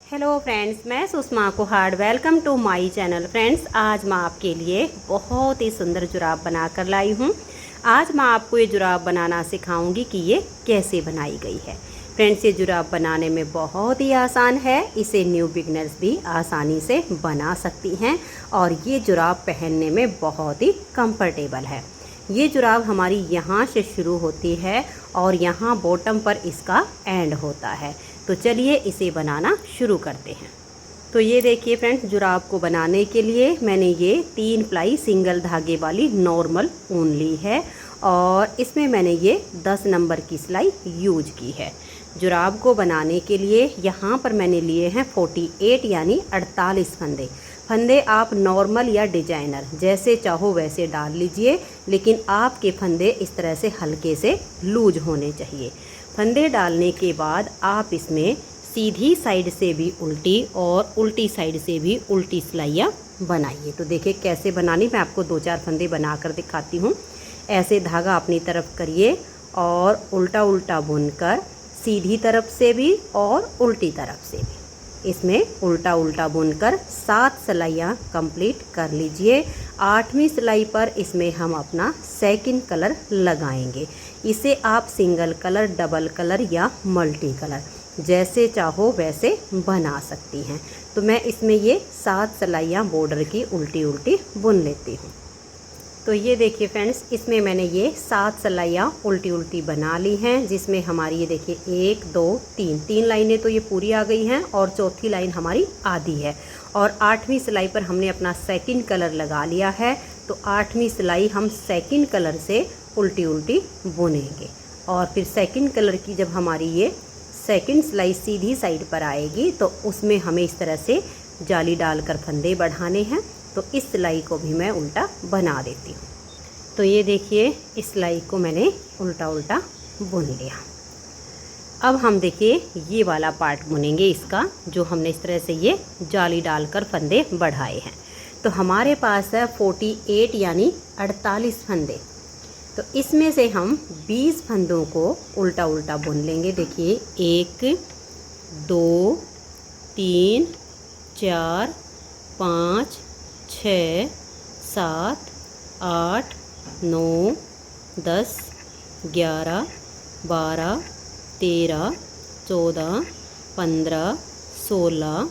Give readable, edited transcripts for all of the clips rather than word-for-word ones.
Hello friends, मैं Sushma Kuhad. Welcome to my channel. Friends, आज मैं आपके लिए बहुत ही सुंदर जुराब बना कर लाई हूँ। आज मैं आपको ये जुराब बनाना सिखाऊंगी कि ये कैसे बनाई गई है। फ्रेंड्स, ये जुराब बनाने में बहुत ही आसान है। इसे न्यू बिगनर्स भी आसानी से बना सकती हैं और ये जुराब पहनने में बहुत ही कंफर्टेबल है। ये जुराब हमारी यहाँ से शुरू होती है और यहाँ बॉटम पर इसका एंड होता है। तो चलिए इसे बनाना शुरू करते हैं। तो ये देखिए फ्रेंड्स, जुराब को बनाने के लिए मैंने ये 3 प्लाई सिंगल धागे वाली नॉर्मल ऊन ली है और इसमें मैंने ये 10 नंबर की सिलाई यूज की है। जुराब को बनाने के लिए यहाँ पर मैंने लिए हैं 48 यानी 48 फंदे आप नॉर्मल या डिजाइनर जैसे चाहो वैसे डाल लीजिए, लेकिन आपके फंदे इस तरह से हल्के से लूज होने चाहिए। फंदे डालने के बाद आप इसमें सीधी साइड से भी उल्टी और उल्टी साइड से भी उल्टी सिलाइयाँ बनाइए। तो देखिए कैसे बनानी, मैं आपको 2-4 फंदे बनाकर दिखाती हूँ। ऐसे धागा अपनी तरफ करिए और उल्टा उल्टा बुनकर सीधी तरफ से भी और उल्टी तरफ से भी इसमें उल्टा उल्टा बुनकर 7 सिलाइयाँ कंप्लीट कर लीजिए। 8वीं सिलाई पर इसमें हम अपना सेकंड कलर लगाएंगे। इसे आप सिंगल कलर, डबल कलर या मल्टी कलर जैसे चाहो वैसे बना सकती हैं। तो मैं इसमें ये 7 सिलाइयाँ बॉर्डर की उल्टी उल्टी बुन लेती हूँ। तो ये देखिए फ्रेंड्स, इसमें मैंने ये 7 सिलाइयाँ उल्टी उल्टी बना ली हैं, जिसमें हमारी ये देखिए 1 2 3 लाइनें तो ये पूरी आ गई हैं और चौथी लाइन हमारी आधी है। और 8वीं सिलाई पर हमने अपना सेकंड कलर लगा लिया है। तो 8वीं सिलाई हम सेकंड कलर से उल्टी उल्टी बुनेंगे और फिर सेकंड कलर की जब हमारी ये सेकंड सिलाई सीधी साइड पर आएगी तो उसमें हमें इस तरह से जाली डालकर फंदे बढ़ाने हैं। तो इस सिलाई को भी मैं उल्टा बना देती हूँ। तो ये देखिए, इस सिलाई को मैंने उल्टा उल्टा बुन लिया। अब हम देखिए ये वाला पार्ट बुनेंगे इसका, जो हमने इस तरह से ये जाली डालकर फंदे बढ़ाए हैं। तो हमारे पास है 48 यानी 48 फंदे। तो इसमें से हम 20 फंदों को उल्टा उल्टा बुन लेंगे। देखिए 1 2 3 4 5 6 7 8 9 10 11 12 13 14 15 16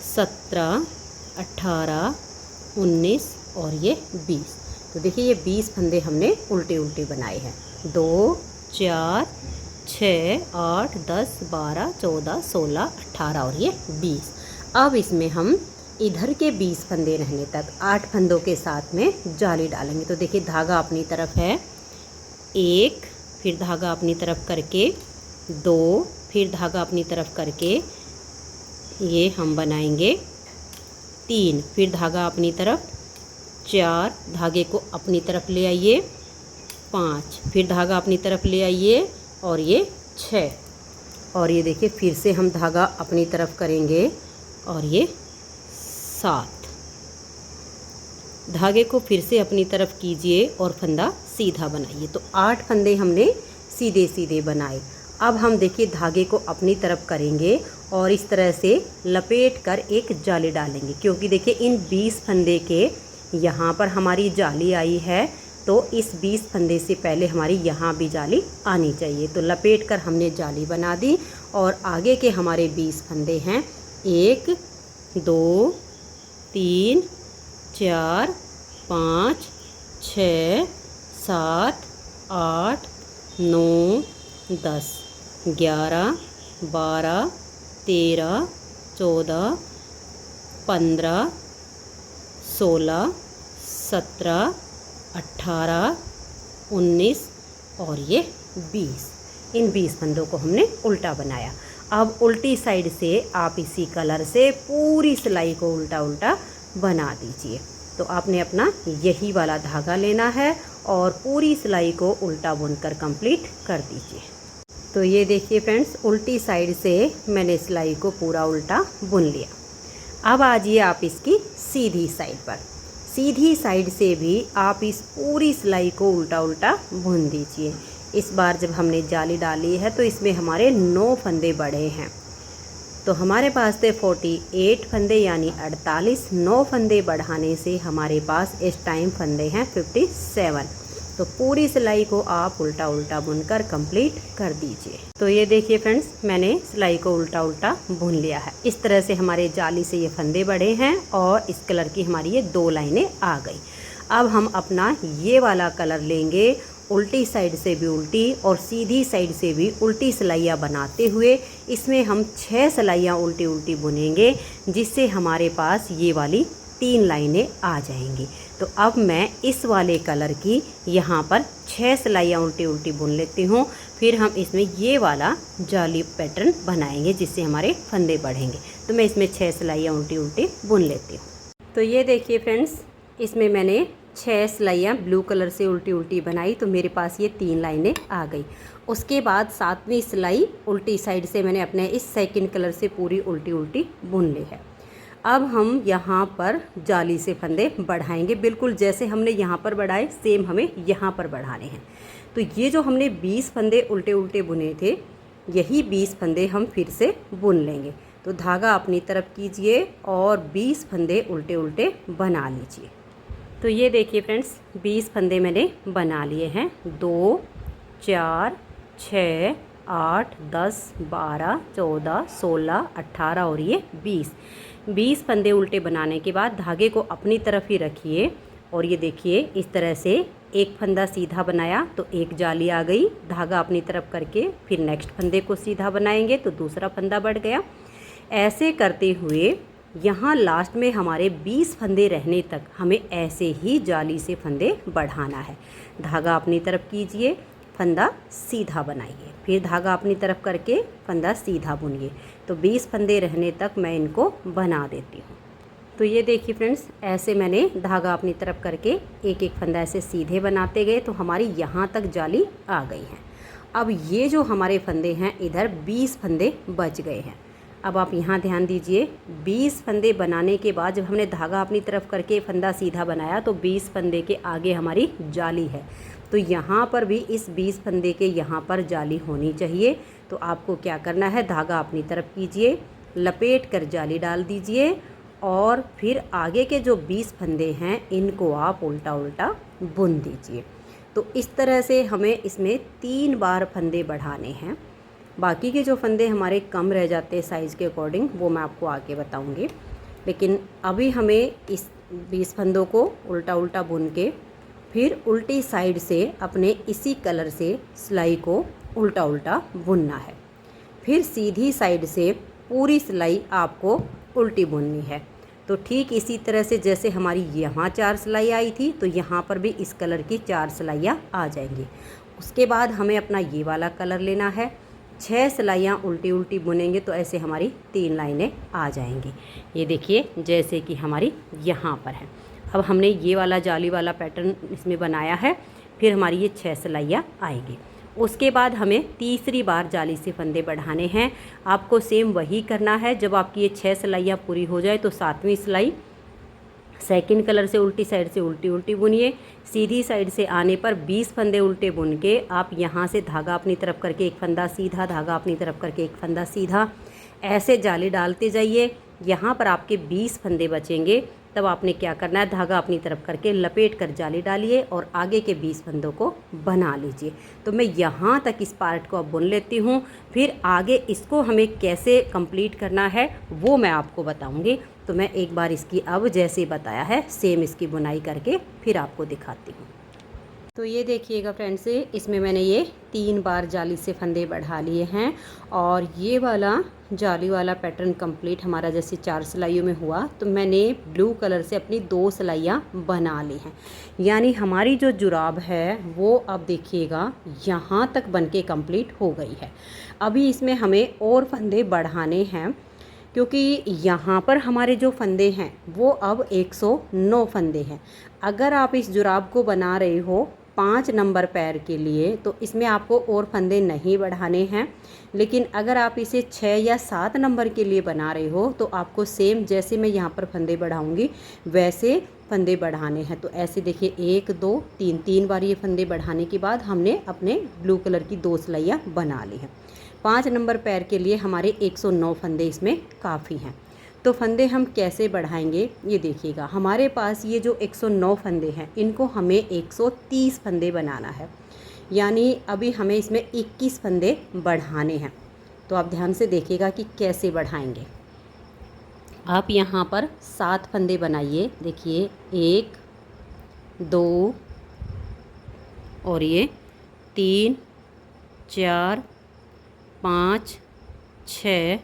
17 18 19 और ये 20। तो देखिए ये 20 फंदे हमने उल्टे उल्टे बनाए हैं। 2 4 6 8 10 12 14 16 18 और ये 20। अब इसमें हम इधर के 20 फंदे रहने तक 8 फंदों के साथ में जाली डालेंगे। तो देखिए धागा अपनी तरफ है 1, फिर धागा अपनी तरफ करके 2, फिर धागा अपनी तरफ करके ये हम बनाएंगे 3, फिर धागा अपनी तरफ 4, धागे को अपनी तरफ ले आइए 5, फिर धागा अपनी तरफ ले आइए और ये 6, और ये देखिए फिर से हम धागा अपनी तरफ करेंगे और ये 7। धागे को फिर से अपनी तरफ कीजिए और फंदा सीधा बनाइए। तो 8 फंदे हमने सीधे सीधे बनाए। अब हम देखिए धागे को अपनी तरफ करेंगे और इस तरह से लपेट कर एक जाली डालेंगे, क्योंकि देखिए इन 20 फंदे के यहाँ पर हमारी जाली आई है। तो इस 20 फंदे से पहले हमारी यहाँ भी जाली आनी चाहिए। तो लपेट कर हमने जाली बना दी और आगे के हमारे 20 फंदे हैं 1 2 3 4 5 6 7 8 9 10 11 12 13 14 15 16 17 18 19 और ये 20। इन 20 फंदों को हमने उल्टा बनाया। अब उल्टी साइड से आप इसी कलर से पूरी सिलाई को उल्टा उल्टा बना दीजिए। तो आपने अपना यही वाला धागा लेना है और पूरी सिलाई को उल्टा बुनकर कंप्लीट कर दीजिए। तो ये देखिए फ्रेंड्स, उल्टी साइड से मैंने सिलाई को पूरा उल्टा बुन लिया। अब आ जाइए आप इसकी सीधी साइड पर। सीधी साइड से भी आप इस पूरी सिलाई को उल्टा उल्टा बुन दीजिए। इस बार जब हमने जाली डाली है तो इसमें हमारे 9 फंदे बढ़े हैं। तो हमारे पास थे 48 फंदे यानी 48, 9 फंदे बढ़ाने से हमारे पास इस टाइम फंदे हैं 57। तो पूरी सिलाई को आप उल्टा उल्टा बुनकर कंप्लीट कर दीजिए। तो ये देखिए फ्रेंड्स, मैंने सिलाई को उल्टा उल्टा बुन लिया है। इस तरह से हमारे जाली से ये फंदे बढ़े हैं और इस कलर की हमारी ये 2 लाइनें आ गई। अब हम अपना ये वाला कलर लेंगे, उल्टी साइड से भी उल्टी और सीधी साइड से भी उल्टी सिलाइयाँ बनाते हुए इसमें हम 6 सिलाइयाँ उल्टी उल्टी बुनेंगे, जिससे हमारे पास ये वाली 3 लाइनें आ जाएंगी। तो अब मैं इस वाले कलर की यहाँ पर 6 सिलाइयाँ उल्टी उल्टी बुन लेती हूँ, फिर हम इसमें ये वाला जाली पैटर्न बनाएंगे जिससे हमारे फंदे बढ़ेंगे। तो मैं इसमें 6 सिलाइयाँ उल्टी उल्टी बुन लेती हूँ। तो ये देखिए फ्रेंड्स, इसमें मैंने 6 सिलाइयाँ ब्लू कलर से उल्टी उल्टी बनाई, तो मेरे पास ये 3 लाइनें आ गई। उसके बाद 7वीं सिलाई उल्टी साइड से मैंने अपने इस सेकंड कलर से पूरी उल्टी उल्टी बुन ली है। अब हम यहाँ पर जाली से फंदे बढ़ाएंगे, बिल्कुल जैसे हमने यहाँ पर बढ़ाए सेम हमें यहाँ पर बढ़ाने हैं। तो ये जो हमने 20 फंदे उल्टे उल्टे बुने थे, यही 20 फंदे हम फिर से बुन लेंगे। तो धागा अपनी तरफ कीजिए और 20 फंदे उल्टे उल्टे बना लीजिए। तो ये देखिए फ्रेंड्स, 20 फंदे मैंने बना लिए हैं। 2 4 6 8 10 12 14 16 18 और ये 20 फंदे उल्टे बनाने के बाद धागे को अपनी तरफ ही रखिए और ये देखिए इस तरह से एक फंदा सीधा बनाया तो एक जाली आ गई। धागा अपनी तरफ करके फिर नेक्स्ट फंदे को सीधा बनाएंगे तो दूसरा फंदा बढ़ गया। ऐसे करते हुए यहाँ लास्ट में हमारे 20 फंदे रहने तक हमें ऐसे ही जाली से फंदे बढ़ाना है। धागा अपनी तरफ कीजिए, फंदा सीधा बनाइए, फिर धागा अपनी तरफ करके फंदा सीधा बुनिए। तो 20 फंदे रहने तक मैं इनको बना देती हूँ। तो ये देखिए फ्रेंड्स, ऐसे मैंने धागा अपनी तरफ करके एक एक फंदा ऐसे सीधे बनाते गए तो हमारी यहाँ तक जाली आ गई है। अब ये जो हमारे फंदे हैं, इधर 20 फंदे बच गए हैं। अब आप यहाँ ध्यान दीजिए, 20 फंदे बनाने के बाद जब हमने धागा अपनी तरफ करके फंदा सीधा बनाया तो 20 फंदे के आगे हमारी जाली है। तो यहाँ पर भी इस 20 फंदे के यहाँ पर जाली होनी चाहिए। तो आपको क्या करना है, धागा अपनी तरफ कीजिए, लपेट कर जाली डाल दीजिए और फिर आगे के जो 20 फंदे हैं इनको आप उल्टा उल्टा बुन दीजिए। तो इस तरह से हमें इसमें 3 बार फंदे बढ़ाने हैं। बाकी के जो फंदे हमारे कम रह जाते हैं साइज़ के अकॉर्डिंग, वो मैं आपको आगे बताऊंगी। लेकिन अभी हमें इस 20 फंदों को उल्टा उल्टा बुन के फिर उल्टी साइड से अपने इसी कलर से सिलाई को उल्टा उल्टा बुनना है। फिर सीधी साइड से पूरी सिलाई आपको उल्टी बुननी है। तो ठीक इसी तरह से जैसे हमारी यहाँ 4 सिलाई आई थी, तो यहाँ पर भी इस कलर की 4 सिलाइयाँ आ जाएंगी। उसके बाद हमें अपना ये वाला कलर लेना है। 6 सिलाइयाँ उल्टी उल्टी बुनेंगे तो ऐसे हमारी 3 लाइनें आ जाएंगी। ये देखिए जैसे कि हमारी यहाँ पर है। अब हमने ये वाला जाली वाला पैटर्न इसमें बनाया है, फिर हमारी ये 6 सिलाइयाँ आएगी। उसके बाद हमें तीसरी बार जाली से फंदे बढ़ाने हैं। आपको सेम वही करना है। जब आपकी ये 6 सिलाइयाँ पूरी हो जाए तो 7वीं सिलाई सेकंड कलर से उल्टी साइड से उल्टी उल्टी बुनिए। सीधी साइड से आने पर 20 फंदे उल्टे बुन के आप यहाँ से धागा अपनी तरफ करके एक फंदा सीधा, धागा अपनी तरफ करके एक फंदा सीधा, ऐसे जाली डालते जाइए। यहाँ पर आपके 20 फंदे बचेंगे। तब आपने क्या करना है, धागा अपनी तरफ करके लपेट कर जाली डालिए और आगे के 20 फंदों को बना लीजिए। तो मैं यहाँ तक इस पार्ट को अब बुन लेती हूँ, फिर आगे इसको हमें कैसे कंप्लीट करना है वो मैं आपको बताऊँगी। तो मैं एक बार इसकी अब जैसे बताया है सेम इसकी बुनाई करके फिर आपको दिखाती हूँ। तो ये देखिएगा फ्रेंड्स, इसमें मैंने ये 3 बार जाली से फंदे बढ़ा लिए हैं और ये वाला जाली वाला पैटर्न कंप्लीट हमारा जैसे 4 सिलाइयों में हुआ, तो मैंने ब्लू कलर से अपनी 2 सिलाइयाँ बना ली हैं। यानी हमारी जो जुराब है वो अब देखिएगा यहाँ तक बन के कम्प्लीट हो गई है। अभी इसमें हमें और फंदे बढ़ाने हैं क्योंकि यहाँ पर हमारे जो फंदे हैं वो अब 109 फंदे हैं। अगर आप इस जुराब को बना रहे हो 5 नंबर पैर के लिए तो इसमें आपको और फंदे नहीं बढ़ाने हैं। लेकिन अगर आप इसे 6 या 7 नंबर के लिए बना रहे हो तो आपको सेम जैसे मैं यहाँ पर फंदे बढ़ाऊँगी वैसे फंदे बढ़ाने हैं। तो ऐसे देखिए 1 2 3 बार ये फंदे बढ़ाने के बाद हमने अपने ब्लू कलर की 2 सिलाइयाँ बना ली हैं। 5 नंबर पैर के लिए हमारे 109 फंदे इसमें काफ़ी हैं। तो फंदे हम कैसे बढ़ाएंगे ये देखिएगा। हमारे पास ये जो 109 फंदे हैं इनको हमें 130 फंदे बनाना है, यानी अभी हमें इसमें 21 फंदे बढ़ाने हैं। तो आप ध्यान से देखिएगा कि कैसे बढ़ाएंगे। आप यहाँ पर 7 फंदे बनाइए। देखिए 1 2 और ये 3 4 5 6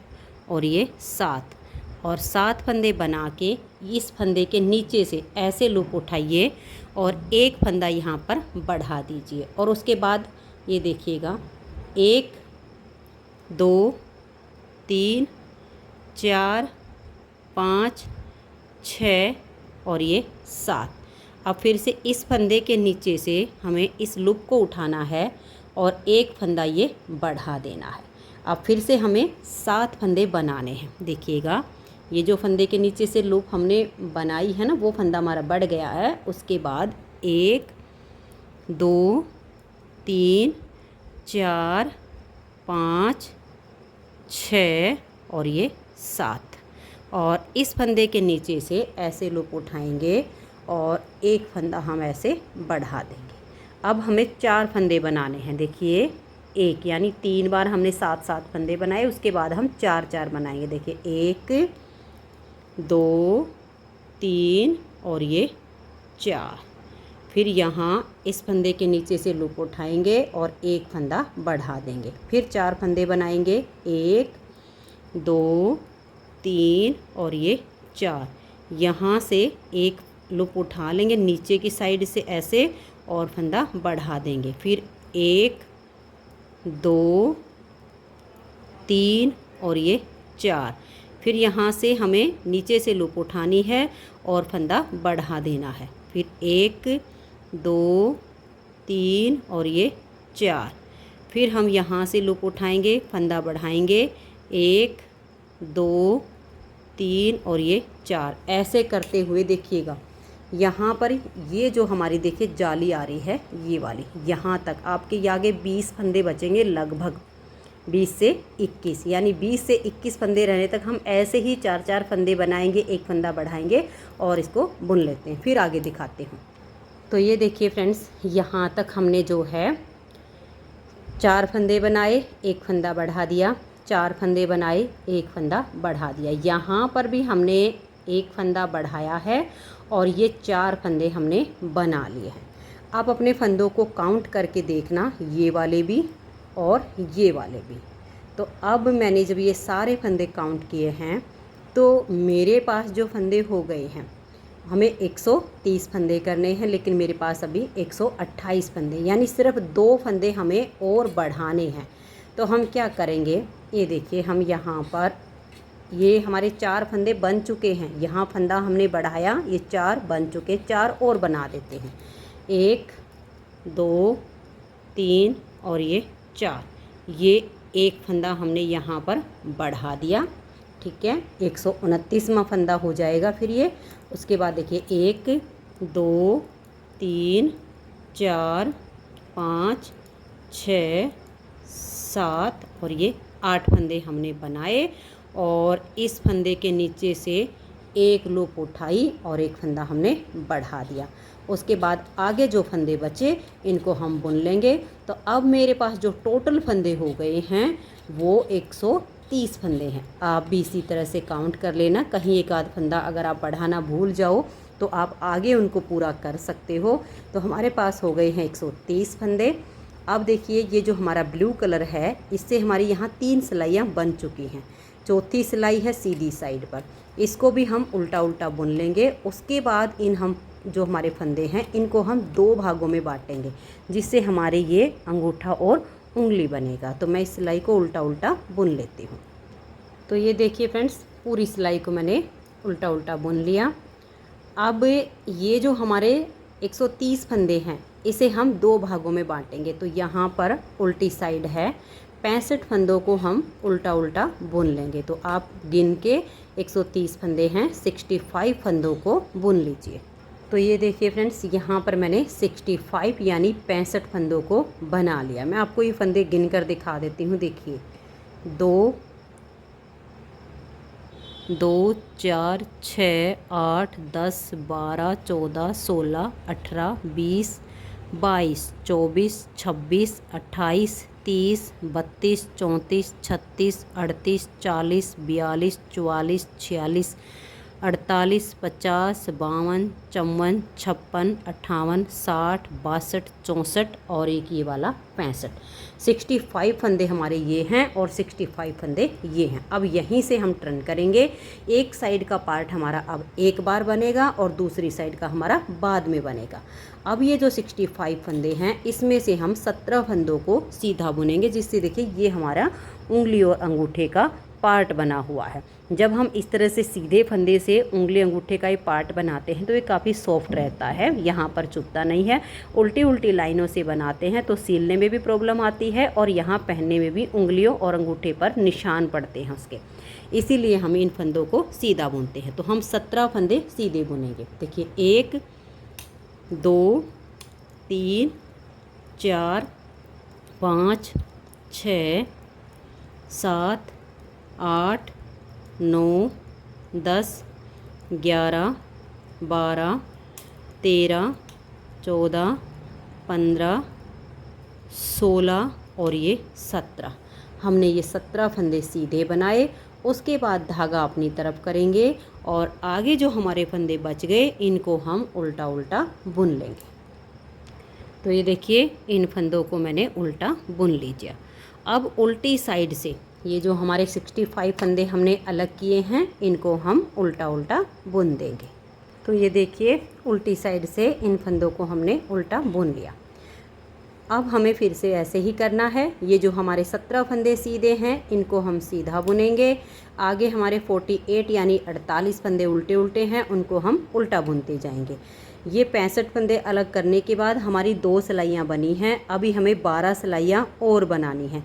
और ये 7 और 7 फंदे बना के इस फंदे के नीचे से ऐसे लूप उठाइए और एक फंदा यहाँ पर बढ़ा दीजिए। और उसके बाद ये देखिएगा 1 2 3 4 5 6 और ये 7। अब फिर से इस फंदे के नीचे से हमें इस लूप को उठाना है और एक फंदा ये बढ़ा देना है। अब फिर से हमें 7 फंदे बनाने हैं। देखिएगा ये जो फंदे के नीचे से लूप हमने बनाई है ना, वो फंदा हमारा बढ़ गया है। उसके बाद 1 2 3 4 5 6 और ये 7 और इस फंदे के नीचे से ऐसे लूप उठाएंगे और एक फंदा हम ऐसे बढ़ा देंगे। अब हमें 4 फंदे बनाने हैं। देखिए 1 यानी 3 बार हमने 7 फंदे बनाए, उसके बाद हम 4 बनाएंगे। देखिए 1 2 3 और ये 4। फिर यहाँ इस फंदे के नीचे से लूप उठाएंगे और एक फंदा बढ़ा देंगे। फिर 4 फंदे बनाएंगे। 1 2 3 और ये 4। यहाँ से एक लूप उठा लेंगे नीचे की साइड से ऐसे और फंदा बढ़ा देंगे। फिर 1 2 3 और ये 4। फिर यहाँ से हमें नीचे से लूप उठानी है और फंदा बढ़ा देना है। फिर 1 2 3 और ये 4। फिर हम यहाँ से लूप उठाएंगे, फंदा बढ़ाएंगे। 1 2 3 और ये 4। ऐसे करते हुए देखिएगा यहाँ पर ये जो हमारी देखिए जाली आ रही है ये वाली, यहाँ तक आपके आगे 20 फंदे बचेंगे, लगभग 20 से 21, यानी 20 से 21 फंदे रहने तक हम ऐसे ही 4 फंदे बनाएंगे, एक फंदा बढ़ाएंगे और इसको बुन लेते हैं। फिर आगे दिखाते हूँ। तो ये देखिए फ्रेंड्स, यहाँ तक हमने जो है 4 फंदे बनाए, एक फंदा बढ़ा दिया, 4 फंदे बनाए, एक फंदा बढ़ा दिया। यहाँ पर भी हमने एक फंदा बढ़ाया है और ये 4 फंदे हमने बना लिए हैं। आप अपने फंदों को काउंट करके देखना, ये वाले भी और ये वाले भी। तो अब मैंने जब ये सारे फंदे काउंट किए हैं तो मेरे पास जो फंदे हो गए हैं, हमें 130 फंदे करने हैं, लेकिन मेरे पास अभी 128 फंदे, यानी सिर्फ 2 फंदे हमें और बढ़ाने हैं। तो हम क्या करेंगे, ये देखिए हम यहाँ पर ये हमारे 4 फंदे बन चुके हैं, यहाँ फंदा हमने बढ़ाया, ये 4 बन चुके, 4 और बना देते हैं। 1 2 3 और ये 4। ये एक फंदा हमने यहाँ पर बढ़ा दिया, ठीक है, 129वां फंदा हो जाएगा फिर ये। उसके बाद देखिए 1 2 3 4 5 6 7 और ये 8 फंदे हमने बनाए और इस फंदे के नीचे से एक लूप उठाई और एक फंदा हमने बढ़ा दिया। उसके बाद आगे जो फंदे बचे इनको हम बुन लेंगे। तो अब मेरे पास जो टोटल फंदे हो गए हैं वो 130 फंदे हैं। आप भी इसी तरह से काउंट कर लेना, कहीं एक आध फंदा अगर आप बढ़ाना भूल जाओ तो आप आगे उनको पूरा कर सकते हो। तो हमारे पास हो गए हैं 130 फंदे। अब देखिए ये जो हमारा ब्लू कलर है, इससे हमारी यहाँ 3 सिलाइयाँ बन चुकी हैं। चौथी सिलाई है सीधी साइड पर, इसको भी हम उल्टा उल्टा बुन लेंगे। उसके बाद हम जो हमारे फंदे हैं इनको हम 2 भागों में बांटेंगे, जिससे हमारे ये अंगूठा और उंगली बनेगा। तो मैं इस सिलाई को उल्टा उल्टा बुन लेती हूँ। तो ये देखिए फ्रेंड्स, पूरी सिलाई को मैंने उल्टा उल्टा बुन लिया। अब ये जो हमारे 130 फंदे हैं इसे हम 2 भागों में बांटेंगे। तो यहाँ पर उल्टी साइड है, 65 फंदों को हम उल्टा उल्टा बुन लेंगे। तो आप गिन के 130 फंदे हैं, 65 फंदों को बुन लीजिए। तो ये देखिए फ्रेंड्स, यहाँ पर मैंने 65 यानी 65 फंदों को बना लिया। मैं आपको ये फंदे गिन कर दिखा देती हूँ। देखिए 2 2 4 6 8 10 12 14 16 18 20 22 24 26 28 30 32 34 36 38 40 42 44 46 48 50 52 54 56 58 60 62 64 और एक ये वाला 65। 65 फंदे हमारे ये हैं और 65 फंदे ये हैं। अब यहीं से हम टर्न करेंगे। एक साइड का पार्ट हमारा अब एक बार बनेगा और दूसरी साइड का हमारा बाद में बनेगा। अब ये जो 65 फंदे हैं इसमें से हम 17 फंदों को सीधा बुनेंगे, जिससे देखिए ये हमारा उंगली और अंगूठे का पार्ट बना हुआ है। जब हम इस तरह से सीधे फंदे से उंगली अंगूठे का ये पार्ट बनाते हैं तो ये काफ़ी सॉफ्ट रहता है, यहाँ पर चुभता नहीं है। उल्टी उल्टी लाइनों से बनाते हैं तो सीलने में भी प्रॉब्लम आती है और यहाँ पहनने में भी उंगलियों और अंगूठे पर निशान पड़ते हैं उसके, इसीलिए हम इन फंदों को सीधा बुनते हैं। तो हम 17 फंदे सीधे बुनेंगे। देखिए 1 2 3 4 5 6 7 8 9 10 11 12 13 14 15 16 और ये 17। हमने ये 17 फंदे सीधे बनाए। उसके बाद धागा अपनी तरफ करेंगे और आगे जो हमारे फंदे बच गए इनको हम उल्टा उल्टा बुन लेंगे। तो ये देखिए इन फंदों को मैंने उल्टा बुन लीजिए। अब उल्टी साइड से ये जो हमारे 65 फंदे हमने अलग किए हैं इनको हम उल्टा उल्टा बुन देंगे। तो ये देखिए उल्टी साइड से इन फंदों को हमने उल्टा बुन लिया। अब हमें फिर से ऐसे ही करना है। ये जो हमारे 17 फंदे सीधे हैं इनको हम सीधा बुनेंगे। आगे हमारे 48 यानी 48 फंदे उल्टे उल्टे हैं उनको हम उल्टा बुनते जाएंगे। ये 65 फंदे अलग करने के बाद हमारी 2 सिलाइयाँ बनी हैं। अभी हमें 12 सिलाइयाँ और बनानी हैं,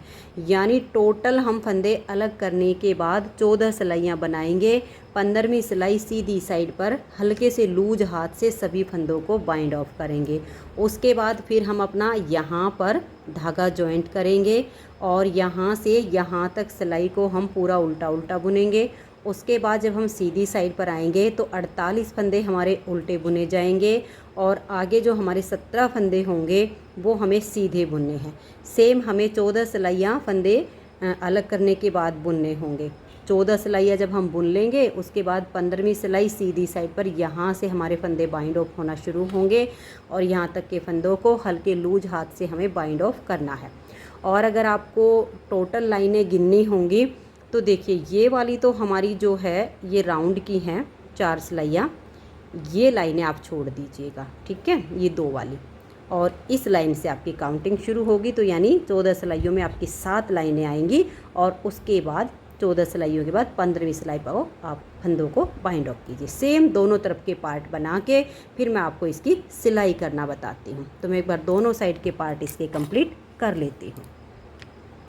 यानी टोटल हम फंदे अलग करने के बाद 14 सिलाइयाँ बनाएंगे। 15वीं सिलाई सीधी साइड पर हल्के से लूज हाथ से सभी फंदों को बाइंड ऑफ करेंगे। उसके बाद फिर हम अपना यहाँ पर धागा जॉइंट करेंगे और यहाँ से यहाँ तक सिलाई को हम पूरा उल्टा उल्टा बुनेंगे। उसके बाद जब हम सीधी साइड पर आएंगे तो 48 फंदे हमारे उल्टे बुने जाएंगे और आगे जो हमारे 17 फंदे होंगे वो हमें सीधे बुनने हैं। सेम हमें 14 सिलाइयाँ फंदे अलग करने के बाद बुनने होंगे। 14 सिलाइयाँ जब हम बुन लेंगे उसके बाद 15वीं सिलाई सीधी साइड पर यहाँ से हमारे फंदे बाइंड ऑफ होना शुरू होंगे और यहाँ तक के फंदों को हल्के लूज हाथ से हमें बाइंड ऑफ करना है। और अगर आपको टोटल लाइनें गिननी होंगी तो देखिए ये वाली तो हमारी जो है ये राउंड की हैं 4 सिलाइयाँ, ये लाइनें आप छोड़ दीजिएगा, ठीक है, ये 2 वाली, और इस लाइन से आपकी काउंटिंग शुरू होगी। तो यानी 14 सिलाइयों में आपकी 7 लाइनें आएंगी और उसके बाद 14 सिलाइयों के बाद 15वीं सिलाई पर आप फंदों को बाइंड ऑफ कीजिए। सेम दोनों तरफ के पार्ट बना के फिर मैं आपको इसकी सिलाई करना बताती हूँ। तो मैं एक बार दोनों साइड के पार्ट इसके कंप्लीट कर लेती हूँ।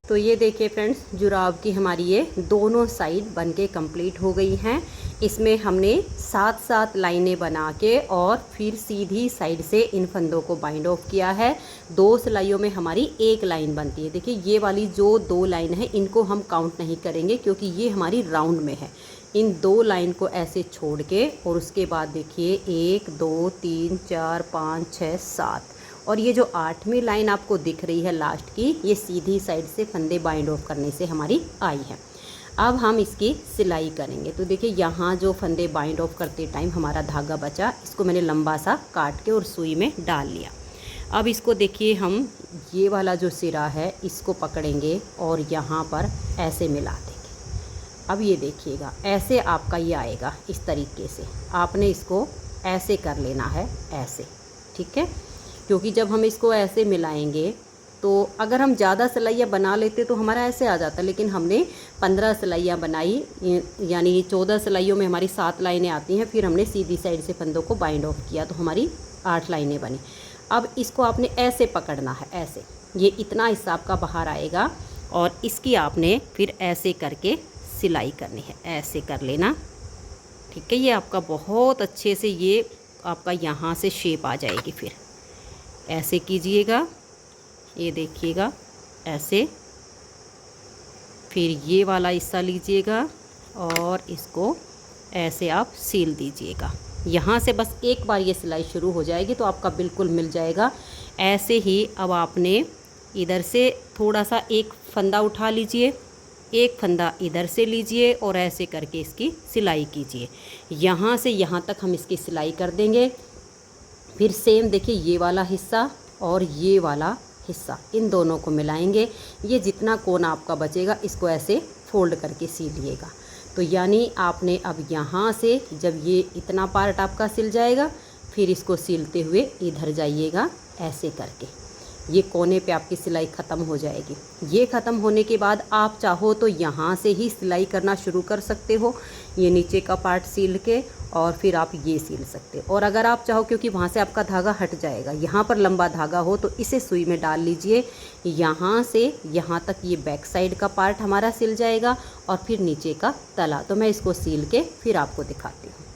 तो ये देखिए फ्रेंड्स, जुराब की हमारी ये दोनों साइड बन के कम्प्लीट हो गई हैं। इसमें हमने 7-7 लाइनें बना के और फिर सीधी साइड से इन फंदों को बाइंड ऑफ किया है। 2 सिलाइयों में हमारी 1 लाइन बनती है। देखिए ये वाली जो 2 लाइन है इनको हम काउंट नहीं करेंगे क्योंकि ये हमारी राउंड में है। इन 2 लाइन को ऐसे छोड़ के और उसके बाद देखिए 1 2 3 4 5 6 7 और ये जो 8वीं लाइन आपको दिख रही है लास्ट की, ये सीधी साइड से फंदे बाइंड ऑफ करने से हमारी आई है। अब हम इसकी सिलाई करेंगे। तो देखिए यहाँ जो फंदे बाइंड ऑफ करते टाइम हमारा धागा बचा, इसको मैंने लंबा सा काट के और सुई में डाल लिया। अब इसको देखिए हम ये वाला जो सिरा है इसको पकड़ेंगे और यहाँ पर ऐसे मिला देंगे। अब ये देखिएगा ऐसे आपका ये आएगा, इस तरीके से आपने इसको ऐसे कर लेना है, ऐसे, ठीक है। क्योंकि जब हम इसको ऐसे मिलाएंगे तो अगर हम ज़्यादा सिलाइयाँ बना लेते तो हमारा ऐसे आ जाता, लेकिन हमने 15 सिलाइयाँ बनाई, यानी 14 सिलाइयों में हमारी 7 लाइनें आती हैं। फिर हमने सीधी साइड से फंदों को बाइंड ऑफ किया तो हमारी 8 लाइनें बनी। अब इसको आपने ऐसे पकड़ना है, ऐसे, ये इतना हिस्सा आपका बाहर आएगा और इसकी आपने फिर ऐसे करके सिलाई करनी है, ऐसे कर लेना, ठीक है। ये आपका बहुत अच्छे से ये आपका यहाँ से शेप आ जाएगी। फिर ऐसे कीजिएगा, ये देखिएगा ऐसे, फिर ये वाला हिस्सा लीजिएगा और इसको ऐसे आप सील दीजिएगा। यहाँ से बस एक बार ये सिलाई शुरू हो जाएगी तो आपका बिल्कुल मिल जाएगा। ऐसे ही अब आपने इधर से थोड़ा सा एक फंदा उठा लीजिए, एक फंदा इधर से लीजिए और ऐसे करके इसकी सिलाई कीजिए। यहाँ से यहाँ तक हम इसकी सिलाई कर देंगे। फिर सेम देखिए ये वाला हिस्सा और ये वाला हिस्सा, इन दोनों को मिलाएंगे। ये जितना कोना आपका बचेगा इसको ऐसे फोल्ड करके सीलिएगा। तो यानी आपने अब यहाँ से जब ये इतना पार्ट आपका सिल जाएगा, फिर इसको सीलते हुए इधर जाइएगा ऐसे करके। ये कोने पे आपकी सिलाई ख़त्म हो जाएगी। ये ख़त्म होने के बाद आप चाहो तो यहाँ से ही सिलाई करना शुरू कर सकते हो, ये नीचे का पार्ट सील के, और फिर आप ये सील सकते हो। और अगर आप चाहो, क्योंकि वहाँ से आपका धागा हट जाएगा, यहाँ पर लंबा धागा हो तो इसे सुई में डाल लीजिए। यहाँ से यहाँ तक ये बैक साइड का पार्ट हमारा सिल जाएगा और फिर नीचे का तला। तो मैं इसको सील के फिर आपको दिखाती हूँ।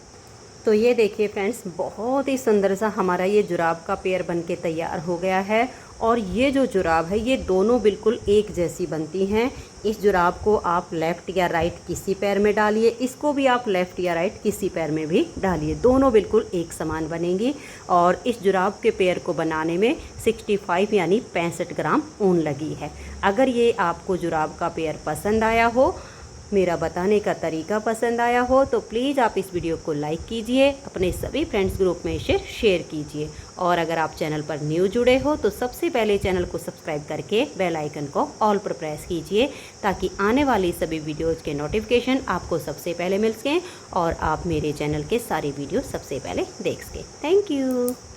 तो ये देखिए फ्रेंड्स, बहुत ही सुंदर सा हमारा ये जुराब का पेयर बनके तैयार हो गया है। और ये जो जुराब है ये दोनों बिल्कुल एक जैसी बनती हैं। इस जुराब को आप लेफ़्ट या राइट किसी पैर में डालिए, इसको भी आप लेफ़्ट या राइट किसी पैर में भी डालिए, दोनों बिल्कुल एक समान बनेंगी। और इस जुराब के पेयर को बनाने में 65 यानी 65 ग्राम ऊन लगी है। अगर ये आपको जुराब का पेयर पसंद आया हो, मेरा बताने का तरीका पसंद आया हो, तो प्लीज़ आप इस वीडियो को लाइक कीजिए, अपने सभी फ्रेंड्स ग्रुप में इसे शेयर कीजिए। और अगर आप चैनल पर न्यू जुड़े हो तो सबसे पहले चैनल को सब्सक्राइब करके बेल आइकन को ऑल पर प्रेस कीजिए, ताकि आने वाली सभी वीडियोज़ के नोटिफिकेशन आपको सबसे पहले मिल सकें और आप मेरे चैनल के सारे वीडियो सबसे पहले देख सकें। Thank you.